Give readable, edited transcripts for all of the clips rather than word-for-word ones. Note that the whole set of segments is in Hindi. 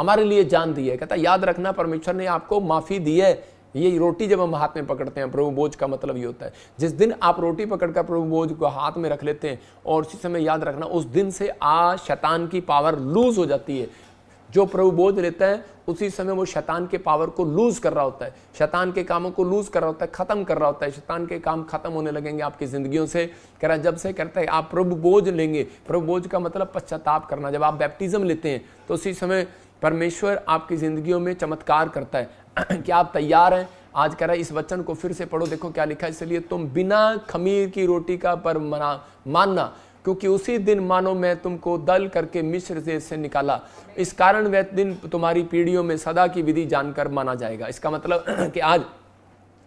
हमारे लिए जान दी है। कहता है याद रखना परमेश्वर ने आपको माफी दी है। ये रोटी जब हम हाथ में पकड़ते हैं, प्रभु बोझ का मतलब ये होता है, जिस दिन आप रोटी पकड़कर प्रभु बोझ को हाथ में रख लेते हैं, और उसी समय याद रखना उस दिन से शैतान की पावर लूज हो जाती है। जो प्रभु बोझ लेता है उसी समय वो शैतान के पावर को लूज कर रहा होता है, शैतान के कामों को लूज कर रहा होता है, खत्म कर रहा होता है। शैतान के काम खत्म होने लगेंगे आपकी जिंदगियों से। कह रहा है जब से करता है आप प्रभु बोझ लेंगे। प्रभु बोझ का मतलब पश्चाताप करना। जब आप बैप्टिज्म लेते हैं तो उसी समय परमेश्वर आपकी जिंदगियों में चमत्कार करता है। क्या आप तैयार हैं? आज कह रहा है इस वचन को फिर से पढ़ो, देखो क्या लिखा है। इसलिए तुम बिना खमीर की रोटी का पर मानना, क्योंकि उसी दिन मानो मैं तुमको दल करके मिस्र देश से निकाला। इस कारण वह दिन तुम्हारी पीढ़ियों में सदा की विधि जानकर माना जाएगा। इसका मतलब कि आज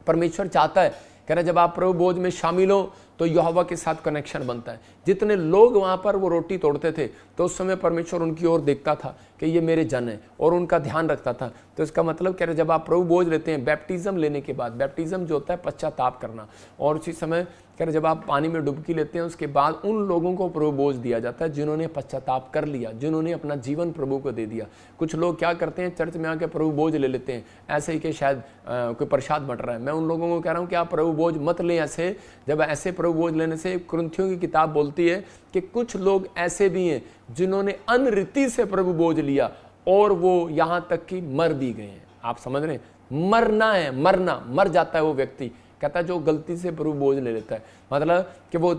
परमेश्वर चाहता है, कह रहा जब आप प्रभु बोझ में शामिल हो तो यहोवा के साथ कनेक्शन बनता है। जितने लोग वहां पर वो रोटी तोड़ते थे तो उस समय परमेश्वर उनकी ओर देखता था कि ये मेरे जन है, और उनका ध्यान रखता था। तो इसका मतलब कह रहे जब आप प्रभु बोझ लेते हैं बैप्टिज्म लेने के बाद, बैप्टिज्म जो होता है पश्चाताप करना, और उसी समय कह रहे जब आप पानी में डुबकी लेते हैं उसके बाद उन लोगों को प्रभु बोझ दिया जाता है जिन्होंने पश्चाताप कर लिया, जिन्होंने अपना जीवन प्रभु को दे दिया। कुछ लोग क्या करते हैं, चर्च में आके प्रभु बोझ ले लेते हैं ऐसे ही कि शायद कोई प्रसाद बट रहा है। मैं उन लोगों को कह रहा हूँ कि आप प्रभु बोझ मत लें ऐसे। जब ऐसे प्रभु बोझ लेने से, कुरिन्थियों की किताब बोलती है कि कुछ लोग ऐसे भी हैं जिन्होंने अनरीति से प्रभु बोझ लिया और वो यहां तक कि मर भी गए हैं। आप समझ रहे हैं, मरना है, मरना, मर जाता है वो व्यक्ति। कहता है जो गलती से प्रभु बोझ ले लेता है, मतलब कि वो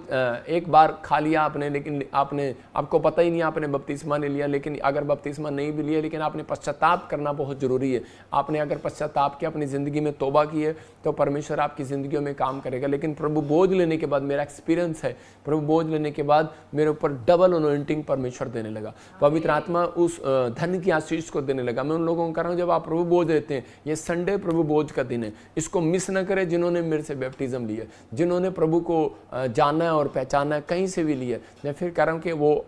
एक बार खा लिया आपने, लेकिन आपको पता ही नहीं आपने बपतिस्मा नहीं लिया। लेकिन अगर बपतिस्मा नहीं भी लिया, लेकिन आपने पश्चाताप करना बहुत जरूरी है। आपने अगर पश्चाताप किया, अपनी जिंदगी में तौबा की है, तो परमेश्वर आपकी जिंदगियों में काम करेगा। लेकिन प्रभु बोझ लेने के बाद, मेरा एक्सपीरियंस है, प्रभु बोझ लेने के बाद मेरे ऊपर डबल अनॉइंटिंग परमेश्वर देने लगा। पवित्र आत्मा उस धन की आशीष को देने लगा। मैं उन लोगों को कह रहा हूँ जब आप प्रभु बोझ लेते हैं, ये संडे प्रभु बोझ का दिन है, इसको मिस न करें। जिन्होंने मेरे से बैप्टिज्म लिया, जिन्होंने प्रभु को जाना है और पहचाना है, कहीं से भी लिया, मैं फिर कह रहा हूँ कि वो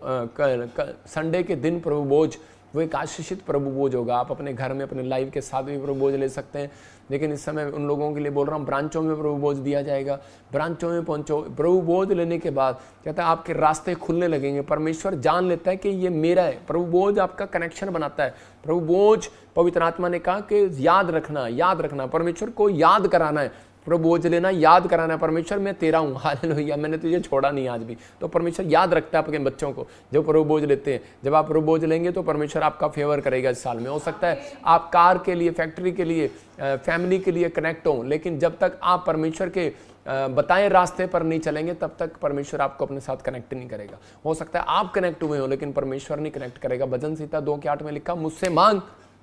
संडे के दिन प्रभु बोझ वो एक आशीषित प्रभु बोझ होगा। आप अपने घर में, अपने लाइफ के साथ भी प्रभु बोझ ले सकते हैं। लेकिन इस समय उन लोगों के लिए बोल रहा हूँ, ब्रांचों में प्रभु बोझ दिया जाएगा। ब्रांचों में पहुंचो। प्रभु बोझ लेने के बाद कहता है आपके रास्ते खुलने लगेंगे। परमेश्वर जान लेता है कि ये मेरा है। प्रभु बोझ आपका कनेक्शन बनाता है। प्रभु बोझ, पवित्र आत्मा ने कहा कि याद रखना, परमेश्वर को याद कराना है। प्रभु बोझ लेना, याद कराना है, परमेश्वर मैं तेरा हूँ, हालेलुया, मैंने तुझे छोड़ा नहीं आज भी। तो परमेश्वर याद रखता है अपने बच्चों को जो प्रभु बोझ लेते हैं। जब आप प्रभु बोझ लेंगे तो परमेश्वर आपका फेवर करेगा इस साल में। हो सकता है आप कार के लिए, फैक्ट्री के लिए, फैमिली के लिए कनेक्ट हो, लेकिन जब तक आप परमेश्वर के बताएं रास्ते पर नहीं चलेंगे तब तक परमेश्वर आपको अपने साथ कनेक्ट नहीं करेगा। हो सकता है आप कनेक्ट हुए हो लेकिन परमेश्वर नहीं कनेक्ट करेगा। भजन संहिता 2:8 में लिखा, मुझसे मांग,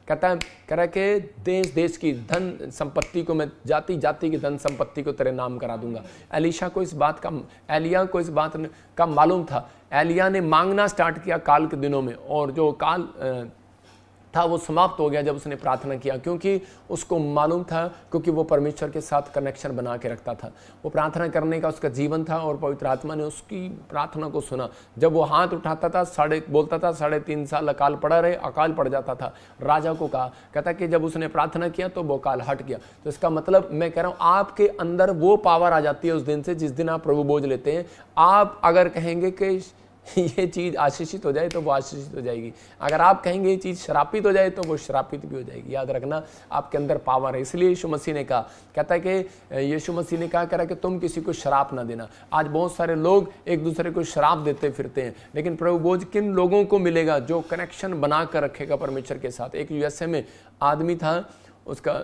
कहता है कह रहा कि देश देश की धन संपत्ति को मैं, जाति जाति की धन संपत्ति को तेरे नाम करा दूंगा। एलिया को इस बात का मालूम था। एलिया ने मांगना स्टार्ट किया काल के दिनों में, और जो काल था वो समाप्त हो गया जब उसने प्रार्थना किया, क्योंकि उसको मालूम था, क्योंकि वो परमेश्वर के साथ कनेक्शन बना के रखता था। वो प्रार्थना करने का उसका जीवन था और पवित्र आत्मा ने उसकी प्रार्थना को सुना। जब वो हाथ उठाता था, बोलता था 3.5 साल अकाल पड़ा रहे, अकाल पड़ जाता था। राजा को कहा, कहता कि जब उसने प्रार्थना किया तो वो अकाल हट गया। तो इसका मतलब मैं कह रहा हूँ आपके अंदर वो पावर आ जाती है उस दिन से जिस दिन आप प्रभु बोझ लेते हैं। आप अगर कहेंगे कि ये चीज आशीषित हो जाए तो वो आशीषित हो जाएगी। अगर आप कहेंगे ये चीज श्रापित हो जाए तो वो श्रापित भी हो जाएगी। याद रखना आपके अंदर पावर है। इसलिए यीशु मसीह ने कहा, कहता है कि यीशु मसीह ने कहा कि तुम किसी को श्राप ना देना। आज बहुत सारे लोग एक दूसरे को श्राप देते फिरते हैं, लेकिन प्रभु बोझ किन लोगों को मिलेगा? जो कनेक्शन बना कर रखेगा परमेश्वर के साथ। एक यूएसए में आदमी था, उसका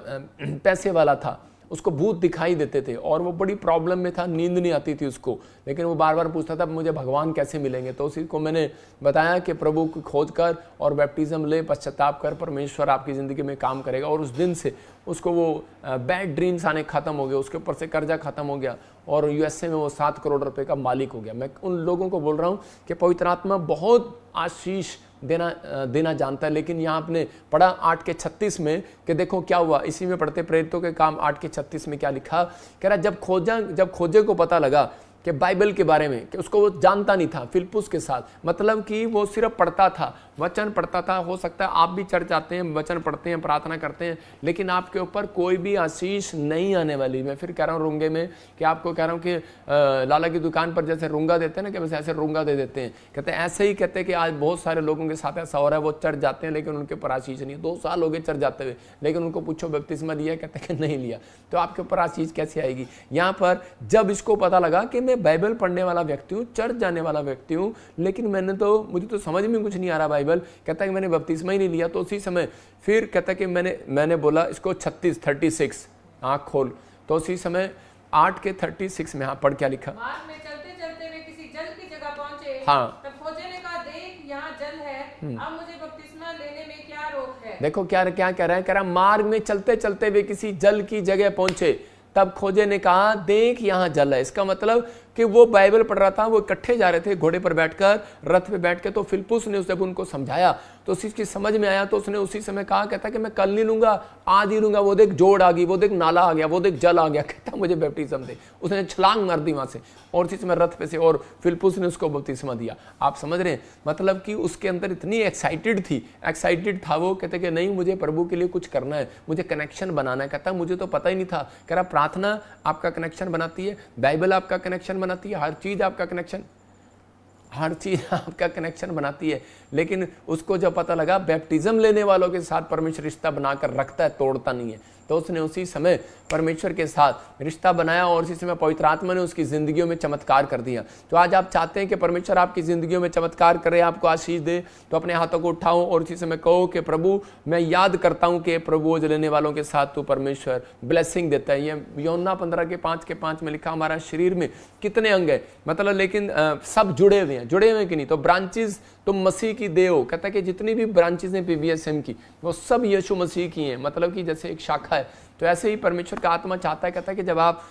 पैसे वाला था, उसको भूत दिखाई देते थे और वो बड़ी प्रॉब्लम में था, नींद नहीं आती थी उसको, लेकिन वो बार बार पूछता था मुझे भगवान कैसे मिलेंगे। तो उसी को मैंने बताया कि प्रभु की खोज कर और बैप्टिज्म ले, पश्चाताप कर, परमेश्वर आपकी ज़िंदगी में काम करेगा। और उस दिन से उसको वो बैड ड्रीम्स आने खत्म हो गए, उसके ऊपर से कर्जा खत्म हो गया और यूएसए में वो 7 करोड़ रुपए का मालिक हो गया। मैं उन लोगों को बोल रहा हूँ कि पवित्र आत्मा बहुत आशीष देना जानता है। लेकिन यहाँ आपने पढ़ा 8:36 में कि देखो क्या हुआ। इसी में पढ़ते प्रेरितों के काम 8:36 में क्या लिखा, कह रहा जब खोजे को पता लगा कि बाइबल के बारे में, कि उसको वो जानता नहीं था फिलिप्पुस के साथ, मतलब कि वो सिर्फ पढ़ता था, वचन पढ़ता था। हो सकता है आप भी चर्च जाते हैं, वचन पढ़ते हैं, प्रार्थना करते हैं, लेकिन आपके ऊपर कोई भी आशीष नहीं आने वाली। मैं फिर कह रहा हूँ रूंगे में, कि आपको कह रहा हूँ कि लाला की दुकान पर जैसे रूंगा देते हैं ना, कि बस ऐसे रूंगा दे देते हैं, कहते हैं ऐसे ही कहते हैं कि आज बहुत सारे लोगों के साथ ऐसा हो रहा है, वो चर्च जाते हैं लेकिन उनके ऊपर आशीष नहीं है। 2 साल हो गए चर्च जाते हुए, लेकिन उनको पूछो बपतिस्मा लिया, कहते हैं कि नहीं लिया, तो आपके ऊपर आशीष कैसे आएगी। यहाँ पर जब इसको पता लगा कि मैं बाइबल पढ़ने वाला व्यक्ति हूँ, चर्च जाने वाला व्यक्ति हूँ, लेकिन मुझे तो समझ में कुछ नहीं आ रहा बाइबल, कहता है कि मैंने बपतिस्मा ही नहीं लिया। तो उसी समय फिर कहता है कि मैंने बोला इसको 36 आँख खोल, तो उसी समय 8 के 36 में, हाँ पढ़ क्या लिखा। मार्ग में चलते चलते वे किसी जल की जगह पहुंचे। हाँ, तब खोजे ने कहा, देख यहाँ जल है, अब मुझे बपतिस्मा लेने में क्या रोक है। देखो क्या कह रहा है, कह रहा मार्ग में चलते चलते वे किसी जल की जगह पहुंचे, तब खोजे ने कहा देख यहाँ जल है। इसका मतलब कि वो बाइबल पढ़ रहा था, वो इकट्ठे जा रहे थे घोड़े पर बैठकर, रथ पे बैठ के, तो फिलिप्पुस ने जब उनको समझाया तो उसी की समझ में आया, तो उसने उसी समय कहा, कहता कि मैं कल नहीं लूंगा, आज ही लूंगा। वो देख जोड़ आ गई, वो देख नाला आ गया, वो देख जल आ गया, कहता मुझे बैप्टिज्म दे। उसने छलांग मार दी वहां से, और उसी समय रथ पे से, और फिलिप्पुस ने उसको बपतिस्मा दिया। आप समझ रहे हैं, मतलब कि उसके अंदर इतनी एक्साइटेड था वो, कहते कि नहीं मुझे प्रभु के लिए कुछ करना है, मुझे कनेक्शन बनाना है। कहता मुझे तो पता ही नहीं था। कह रहा प्रार्थना आपका कनेक्शन बनाती है, बाइबल आपका कनेक्शन बनाती है, हर चीज आपका कनेक्शन बनाती है। लेकिन उसको जब पता लगा बैप्टिज्म लेने वालों के साथ परमेश्वर रिश्ता बनाकर रखता है, तोड़ता नहीं है, तो उसने उसी समय परमेश्वर के साथ रिश्ता बनाया, और उसी समय पवित्र आत्मा ने उसकी जिंदगियों में चमत्कार कर दिया। तो आज आप चाहते हैं कि परमेश्वर आपकी जिंदगियों में चमत्कार करे, आपको आशीष दे, तो अपने हाथों को उठाओ और उसी समय कहो कि प्रभु मैं याद करता हूं कि प्रभु बोझ लेने वालों के साथ तो परमेश्वर ब्लेसिंग देता है। ये यूहन्ना 15 के 5 के 5 में लिखा, हमारा शरीर में कितने अंग है, मतलब लेकिन सब जुड़े हुए हैं कि नहीं। तो ब्रांचेस तुम मसीह की देह हो, कहता है कि जितनी भी ब्रांचेस हैं PBSM की, वो सब यीशु मसीह की हैं, मतलब कि जैसे एक शाखा है। तो ऐसे ही परमेश्वर का आत्मा चाहता है, कहता है कि जब आप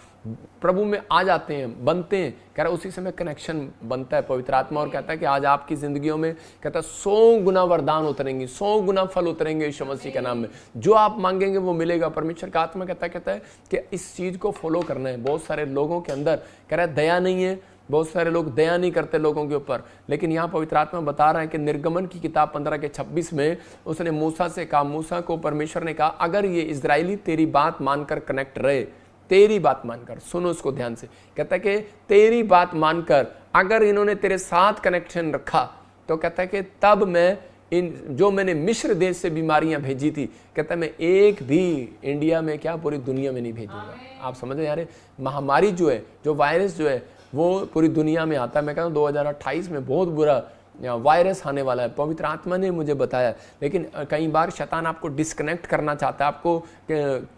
प्रभु में आ जाते हैं, बनते हैं, कह रहा उसी समय कनेक्शन बनता है पवित्र आत्मा, और कहता है कि आज आपकी जिंदगियों में कहता है 100 गुना वरदान उतरेंगे, 100 गुना फल उतरेंगे यीशु मसीह के नाम में। जो आप मांगेंगे वो मिलेगा। परमेश्वर का आत्मा कहता है कि इस चीज को फॉलो करना है। बहुत सारे लोगों के अंदर कह रहा है दया नहीं है, बहुत सारे लोग दया नहीं करते लोगों के ऊपर, लेकिन यहाँ पवित्र आत्मा बता रहा है कि निर्गमन की किताब 15 के 26 में उसने मूसा से कहा, मूसा को परमेश्वर ने कहा अगर ये इजरायली तेरी बात मानकर कनेक्ट रहे, तेरी बात मानकर, सुनो उसको ध्यान से, कहता है कि तेरी बात मानकर अगर इन्होंने तेरे साथ कनेक्शन रखा, तो कहता है कि तब मैं जो मैंने मिस्र देश से बीमारियां भेजी थी, कहता है मैं एक भी इंडिया में क्या पूरी दुनिया में नहीं भेजूंगा। आप समझ रहे यार, महामारी जो है, जो वायरस जो है, वो पूरी दुनिया में आता है। मैं कहता हूँ 2028 में बहुत बुरा वायरस आने वाला है, पवित्र आत्मा ने मुझे बताया। लेकिन कई बार शैतान आपको डिस्कनेक्ट करना चाहता है, आपको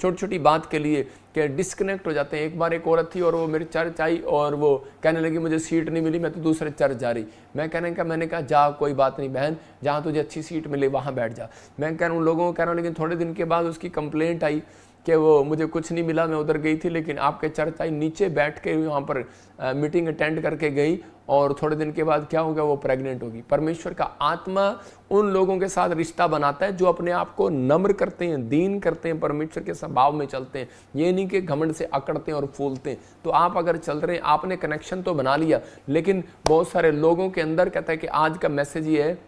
छोटी छोटी बात के लिए कि डिस्कनेक्ट हो जाते हैं। एक बार एक औरत थी और वो मेरे चर्च आई और वो कहने लगी मुझे सीट नहीं मिली, मैं तो दूसरे चर्च जा रही। मैंने कहा जा कोई बात नहीं बहन, जहाँ तुझे अच्छी सीट मिले वहाँ बैठ जा। मैं कह रहा हूँ लोगों को कह रहा हूँ, लेकिन थोड़े दिन के बाद उसकी कंप्लेंट आई कि वो मुझे कुछ नहीं मिला, मैं उधर गई थी लेकिन आपके चर्च आई, नीचे बैठ के वहाँ पर मीटिंग अटेंड करके गई और थोड़े दिन के बाद क्या हो गया, वो प्रेग्नेंट होगी। परमेश्वर का आत्मा उन लोगों के साथ रिश्ता बनाता है जो अपने आप को नम्र करते हैं, दीन करते हैं, परमेश्वर के स्वभाव में चलते हैं। ये नहीं कि घमंड से अकड़ते हैं और फूलते हैं। तो आप अगर चल रहे हैं, आपने कनेक्शन तो बना लिया, लेकिन बहुत सारे लोगों के अंदर कहता है कि आज का मैसेज ये है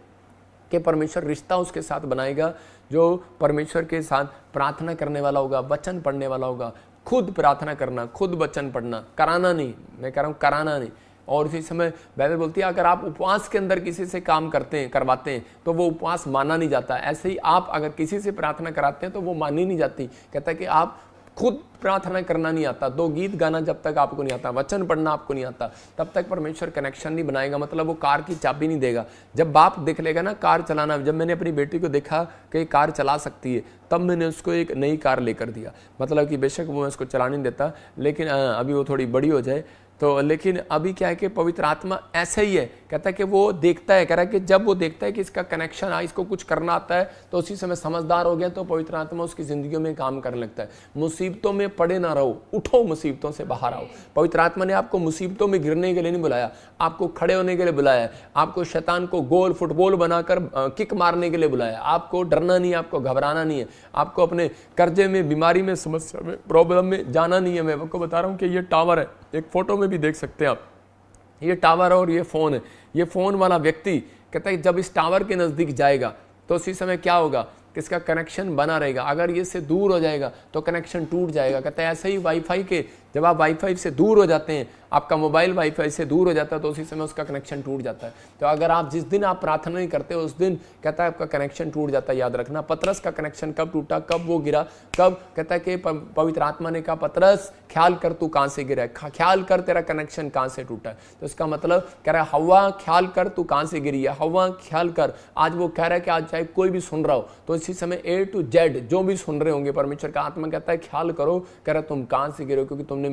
कि परमेश्वर रिश्ता उसके साथ बनाएगा जो परमेश्वर के साथ प्रार्थना करने वाला होगा, वचन पढ़ने वाला होगा। खुद प्रार्थना करना, खुद वचन पढ़ना, कराना नहीं, मैं कह रहा हूँ कराना नहीं। और इसी समय बाइबल बोलती है अगर आप उपवास के अंदर किसी से काम करवाते हैं तो वो उपवास माना नहीं जाता। ऐसे ही आप अगर किसी से प्रार्थना कराते हैं तो वो मानी नहीं जाती। कहता है कि आप खुद प्रार्थना करना नहीं आता, 2 गीत गाना जब तक आपको नहीं आता, वचन पढ़ना आपको नहीं आता, तब तक परमेश्वर कनेक्शन नहीं बनाएगा। मतलब वो कार की चाबी नहीं देगा। जब बाप देख लेगा ना कार चलाना, जब मैंने अपनी बेटी को देखा कि कार चला सकती है, तब मैंने उसको एक नई कार लेकर दिया। मतलब कि बेशक वो मैं उसको चलाने नहीं देता, लेकिन अभी वो थोड़ी बड़ी हो जाए तो। लेकिन अभी क्या है कि पवित्र आत्मा ऐसा ही है, कहता है कि वो देखता है, कह रहा है कि जब वो देखता है कि इसका कनेक्शन है, इसको कुछ करना आता है, तो उसी समय समझदार हो गया तो पवित्र आत्मा उसकी जिंदगी में काम करने लगता है। मुसीबतों में पड़े ना रहो, उठो, मुसीबतों से बाहर आओ। पवित्र आत्मा ने आपको मुसीबतों में गिरने के लिए नहीं बुलाया, आपको खड़े होने के लिए बुलाया है। आपको शैतान को गोल फुटबॉल बनाकर किक मारने के लिए बुलाया। आपको डरना नहीं है, आपको घबराना नहीं है, आपको अपने कर्जे में, बीमारी में, समस्या में, प्रॉब्लम में जाना नहीं है। मैं आपको बता रहा हूँ कि ये टावर है, एक फोटो में भी देख सकते हैं आप, ये टावर और ये फ़ोन है, ये फ़ोन वाला व्यक्ति कहता है जब इस टावर के नज़दीक जाएगा तो उसी समय क्या होगा कि इसका कनेक्शन बना रहेगा, अगर ये से दूर हो जाएगा तो कनेक्शन टूट जाएगा। कहता है ऐसे ही वाईफाई के जब आप वाईफाई से दूर हो जाते हैं, आपका मोबाइल वाईफाई से दूर हो जाता है तो उसी समय उसका कनेक्शन टूट जाता है। तो अगर आप जिस दिन आप प्रार्थना नहीं करते उस दिन कहता है आपका कनेक्शन टूट जाता है। याद रखना पतरस का कनेक्शन कब टूटा, कब वो गिरा, कब कहता है कि पवित्र आत्मा ने कहा पतरस ख्याल कर तू कहां से गिरा है, ख्याल कर तेरा कनेक्शन कहां से टूटा है। तो इसका मतलब कह रहा है हवा ख्याल कर तू कहां से गिरी है, हवा ख्याल कर। आज वो कह रहा है कि आज चाहे कोई भी सुन रहा हो तो इसी समय A to Z जो भी सुन रहे होंगे, परमेश्वर का आत्मा कहता है ख्याल करो, कह रहा तुम कहां से गिरे हो, क्योंकि तुमने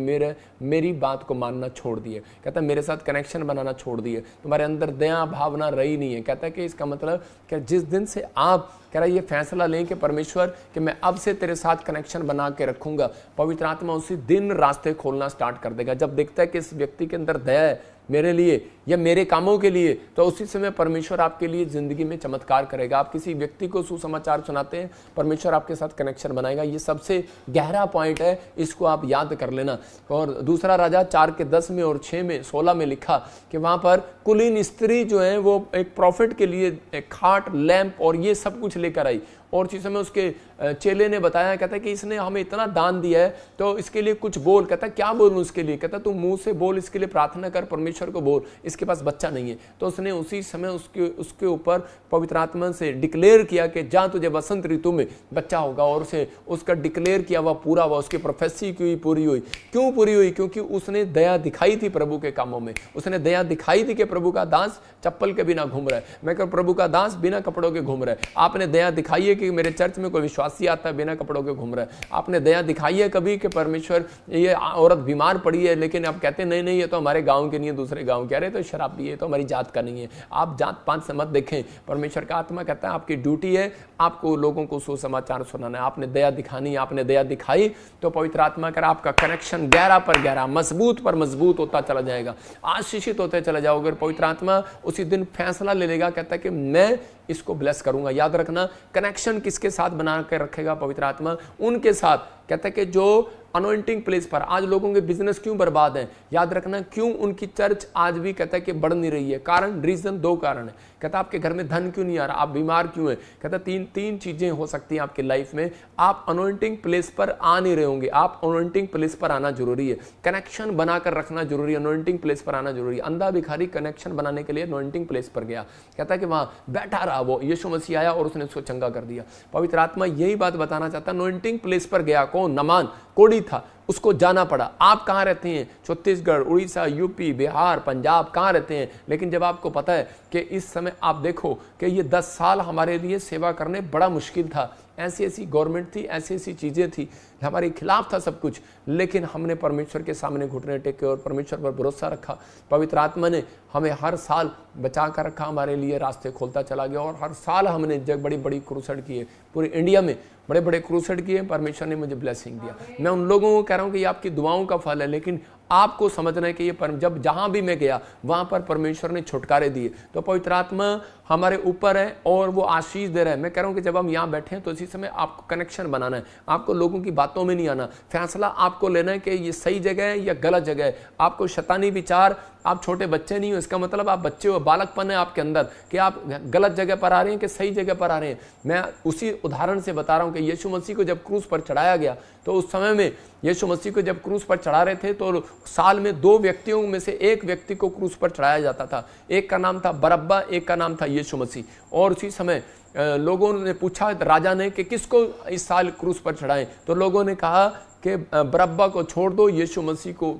मेरी बात को मानना छोड़ दिए। कहता है मेरे साथ कनेक्शन बनाना छोड़ दिए, तुम्हारे अंदर दया भावना रही नहीं है। कहता है कि इसका मतलब कि जिस दिन से आप कह रहा है ये फैसला लें कि परमेश्वर कि मैं अब से तेरे साथ कनेक्शन बना के रखूंगा, पवित्र आत्मा उसी दिन रास्ते खोलना स्टार्ट कर देगा। जब देखता है कि इस व्यक्ति के अंदर दया है मेरे लिए या मेरे कामों के लिए, तो उसी समय परमेश्वर आपके लिए जिंदगी में चमत्कार करेगा। आप किसी व्यक्ति को सुसमाचार सुनाते हैं, परमेश्वर आपके साथ कनेक्शन बनाएगा। ये सबसे गहरा पॉइंट है, इसको आप याद कर लेना। और दूसरा राजा 4:10 में और 6 में 16 में लिखा कि वहां पर कुलीन स्त्री जो है वो एक प्रॉफिट के लिए एक खाट, लैंप और ये सब कुछ लेकर आई। और उसी समय उसके चेले ने बताया, कहता है कि इसने हमें इतना दान दिया है तो इसके लिए कुछ बोल। कहता है क्या बोलूं इसके लिए, कहता तू मुंह से बोल, इसके लिए प्रार्थना कर, परमेश्वर को बोल, इसके पास बच्चा नहीं है। तो उसने उसी समय उसके ऊपर पवित्र आत्मा से डिक्लेयर किया कि जा तुझे वसंत ऋतु में बच्चा होगा, और उसे उसका डिक्लेयर किया हुआ पूरा हुआ, उसकी प्रोफेसी की पूरी हुई। क्यों पूरी हुई? क्योंकि उसने दया दिखाई थी प्रभु के कामों में, उसने दया दिखाई थी कि प्रभु का दास चप्पल के बिना घूम रहा है, मैं कह प्रभु का दास बिना कपड़ों के घूम रहा है। आपने दया दिखाई है कि मेरे चर्च में कोई विश्वासी आता है बिना कपड़ों के घूम रहा है। आपने दया दिखाई है कभी कि परमेश्वर ये औरत बीमार पड़ी है, लेकिन आप कहते नहीं नहीं ये तो हमारे गांव के नहीं है, दूसरे गांव के, अरे तो शराब पी है, तो हमारी जात का नहीं है। आप जात पात से मत देखें, परमेश्वर का आत्मा कहता है आपकी ड्यूटी है आपको लोगों को सुसमाचार सुनाना है। आपने दया दिखानी, आपने दया दिखाई तो पवित्र आत्मा कर आपका कनेक्शन गहरा पर गहरा, मजबूत पर मजबूत होता चला जाएगा, आशीषित होते चले जाओगे। पवित्र आत्मा उसी दिन फैसला ले लेगा, कहता है कि मैं इसको ब्लेस करूंगा। याद रखना कनेक्शन किसके साथ बना कर रखेगा पवित्र आत्मा? उनके साथ। कहता है कि जो अनॉइंटिंग प्लेस पर आज लोगों के बिजनेस क्यों बर्बाद हैं, याद रखना क्यों उनकी चर्च आज भी कहता है कि बढ़ नहीं रही है। कारण रीजन 2 कारण है। कहता आपके घर में धन क्यों नहीं आ रहा, आप बीमार क्यों है। कहता तीन चीजें हो सकती हैं आपकी लाइफ में। आप अनॉइंटिंग प्लेस पर आ नहीं रहे होंगे, आप अनॉइंटिंग प्लेस पर आना जरूरी है, कनेक्शन बनाकर रखना जरूरी है, अनॉइंटिंग प्लेस पर आना जरूरी है। अंधा भिखारी कनेक्शन बनाने के लिए अनॉइंटिंग प्लेस पर गया, कहता है कि वहां बैठा रहा, वो यीशु मसीह आया और उसने उसको चंगा कर दिया। पवित्र आत्मा यही बात बताना चाहता है। अनॉइंटिंग प्लेस पर गया कौन? नमान, कोढ़ी था, उसको जाना पड़ा। आप कहां रहते हैं? छत्तीसगढ़, उड़ीसा, यूपी, बिहार, पंजाब, कहां रहते हैं? लेकिन जब आपको पता है कि इस समय आप देखो कि ये 10 साल हमारे लिए सेवा करने बड़ा मुश्किल था, ऐसी ऐसी गवर्नमेंट थी, ऐसी ऐसी चीजें थी, हमारे खिलाफ था सब कुछ, लेकिन हमने परमेश्वर के सामने घुटने टेके और परमेश्वर पर भरोसा रखा। पवित्र आत्मा ने हमें हर साल बचा कर रखा, हमारे लिए रास्ते खोलता चला गया। और हर साल हमने जब बड़ी बड़ी क्रूसेड किए, पूरे इंडिया में बड़े बड़े क्रूसेड किए, परमेश्वर ने मुझे ब्लेसिंग दिया। मैं उन लोगों को कह रहा हूँ कि ये आपकी दुआओं का फल है, लेकिन आपको समझना है कि ये जब जहां भी मैं गया वहां पर परमेश्वर ने छुटकारे दिए। तो पवित्र आत्मा हमारे ऊपर है और वो आशीष दे रहा है। मैं कह रहा हूं कि जब हम यहां बैठे हैं तो इसी समय आपको कनेक्शन बनाना है, आपको लोगों की बातों में नहीं आना, फैसला आपको लेना है कि ये सही जगह है या गलत जगह है। आपको शैतानी विचार, आप छोटे बच्चे नहीं हो, इसका मतलब आप बच्चे हो, बालकपन है आपके अंदर कि आप गलत जगह पर आ रहे हैं कि सही जगह पर आ रहे हैं। मैं उसी उदाहरण से बता रहा हूं कि यीशु मसीह को जब क्रूस पर चढ़ाया गया तो उस समय में यीशु मसीह को जब क्रूस पर चढ़ा रहे थे तो साल में 2 व्यक्तियों में से एक व्यक्ति को क्रूस पर चढ़ाया जाता था। एक का नाम था बरअब्बा, एक का नाम था यीशु मसीह। और उसी समय लोगों ने पूछा राजा ने कि किसको इस साल क्रूस पर चढ़ाएं, तो लोगों ने कहा कि बरअब्बा को छोड़ दो, यीशु मसीह को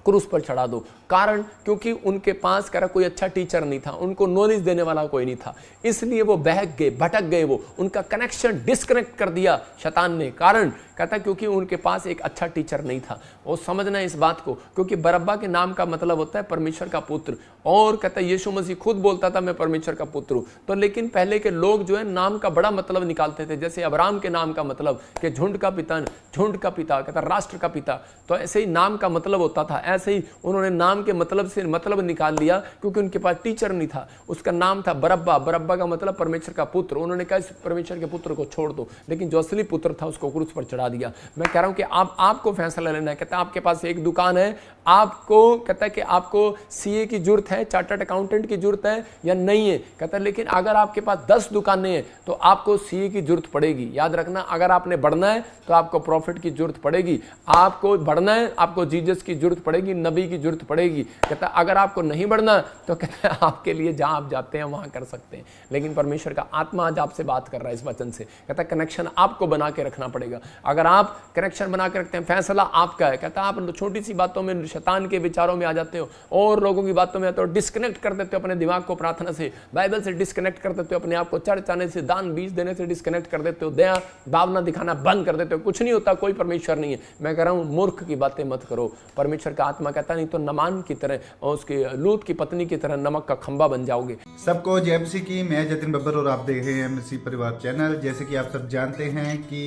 क्रूस पर चढ़ा दो। कारण क्योंकि उनके पास करा कोई अच्छा टीचर नहीं था, उनको नॉलेज देने वाला कोई नहीं था, इसलिए वो बहक गए, भटक गए, वो उनका कनेक्शन डिस्कनेक्ट कर दिया शैतान ने। कारण कहता क्योंकि उनके पास एक अच्छा टीचर नहीं था। वो समझना इस बात को, क्योंकि बरअब्बा के नाम का मतलब होता है परमेश्वर का पुत्र, और कहता यीशु मसीह खुद बोलता था मैं परमेश्वर का पुत्र हूं। तो लेकिन पहले के लोग जो है नाम का बड़ा मतलब निकालते थे, जैसे अब्राहम के नाम का मतलब कि झुंड का पिता, झुंड का पिता, कहता राष्ट्र का पिता, तो ऐसे ही नाम का मतलब होता था। ऐसे ही उन्होंने नाम नाम के मतलब से मतलब निकाल लिया, क्योंकि उनके पास टीचर नहीं था। उसका नाम था बरब्बा। बरब्बा का मतलब परमेश्वर का पुत्र। उन्होंने कहा इस परमेश्वर के पुत्र को छोड़ दो, लेकिन जो असली पुत्र था उसको क्रूस पर चढ़ा दिया। मैं कह रहा हूं कि आपको फैसला लेना है। कहता है आपके पास एक दुकान है, आपको कहता है कि आपको सीए की जरूरत है, चार्टर्ड अकाउंटेंट की जरूरत है या नहीं है। कहता है लेकिन अगर आपके पास 10 दुकानें हैं तो आपको सीए की जरूरत पड़ेगी। याद रखना, अगर आपने बढ़ना है तो आपको प्रॉफिट की जरूरत पड़ेगी, आपको बढ़ना है आपको जीसस की जरूरत पड़ेगी, नबी की जरूरत पड़ेगी। कहता है अगर आपको नहीं बढ़ना तो कहता है आपके लिए जहां आप जाते हैं वहां कर सकते हैं, लेकिन परमेश्वर का आत्मा आज आपसे बात कर रहा है इस वचन से। कहता है कनेक्शन आपको बना के रखना पड़ेगा। अगर आप कनेक्शन बना के रखते हैं, फैसला आपका है। कहता है आप छोटी सी बातों में शैतान के विचारों में आ जाते हो और लोगों की बातों में आते हो, डिस्कनेक्ट कर देते हो अपने दिमाग को प्रार्थना से, बाइबल से डिस्कनेक्ट कर देते हो, अपने आप को चर्च आने से, दान बीज देने से डिस्कनेक्ट कर देते हो, दया भावना दिखाना बंद कर देते हो। कुछ नहीं होता, कोई परमेश्वर नहीं है। मैं कह रहा हूं मूर्ख की बातें मत करो। परमेश्वर का आत्मा कहता नहीं तो नमान की तरह और उसकी लूत की पत्नी की तरह नमक का खंबा बन जाओगे। सबको जय मसीह की। मैं जतिन बब्बर और आप देख रहे हैं मसीह परिवार चैनल। जैसे कि आप सब जानते हैं कि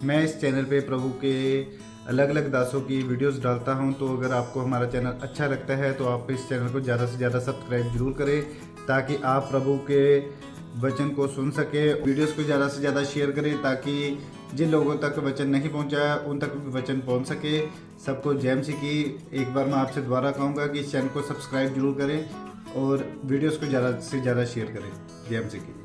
मैं इस चैनल पे प्रभु के अलग अलग दासों की वीडियोस डालता हूं, तो अगर आपको हमारा चैनल अच्छा लगता है तो आप इस चैनल को ज़्यादा से ज़्यादा सब्सक्राइब जरूर करें, ताकि आप प्रभु के वचन को सुन सके। वीडियोस को ज़्यादा से ज़्यादा शेयर करें ताकि जिन लोगों तक वचन नहीं पहुंचा उन तक भी वचन पहुंच सके। सबको जय मसीह की। एक बार मैं आपसे दोबारा कहूँगा कि इस चैनल को सब्सक्राइब जरूर करें और वीडियोस को ज़्यादा से ज़्यादा शेयर करें। जय मसीह की।